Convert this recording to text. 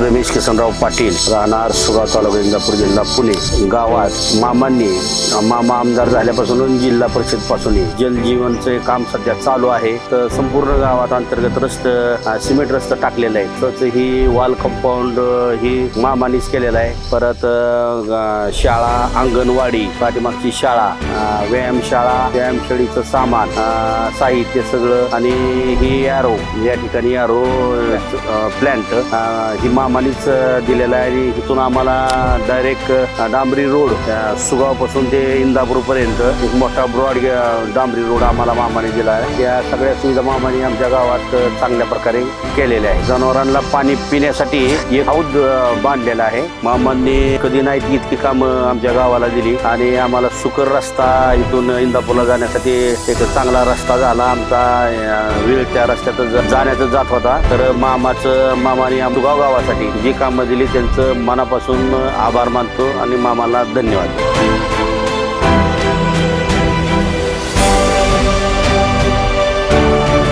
रमेश किसनराव पाटील, राहणार सुगाव तालुका, इंदापूर जिल्हा, पुणे. गावात मामा आमदार झाल्यापासून जिल्हा परिषद पासून जलजीवनचे काम सध्या चालू आहे. तर संपूर्ण गावात अंतर्गत रस्ते, सिमेंट रस्ता टाकलेला आहे. तसंच ही वॉल कंपाऊंड ही मामानीच केलेला आहे. परत शाळा, अंगणवाडी, पाठीमागची शाळा, व्यायामशाळेचं सामान, साहित्य सगळं, आणि ही यारो, या ठिकाणी यारो प्लॅन्ट ही मामानीच दिलेला आहे. आणि इथून आम्हाला डायरेक्ट डांबरी रोड सुगाव पासून ते इंदापूर पर्यंत एक मोठा ब्रॉड डांबरी रोड आम्हाला मामाने दिला आहे. या सगळ्या सुविधा मामाने आमच्या गावात चांगल्या प्रकारे केलेल्या आहे. जनावरांना पाणी पिण्यासाठी एक हौद बांधलेला आहे. मामांनी कधी नाही इतकी कामं आमच्या गावाला दिली, आणि आम्हाला सुकर रस्ता इथून इंदापूरला जाण्यासाठी एक चांगला रस्ता झाला. आमचा वेळ त्या रस्त्यात जाण्याचा जात होता. तर मामाने आमच्या गावासाठी जी कामं दिली त्यांचं मनापासून आभार मानतो आणि मामाला धन्यवाद.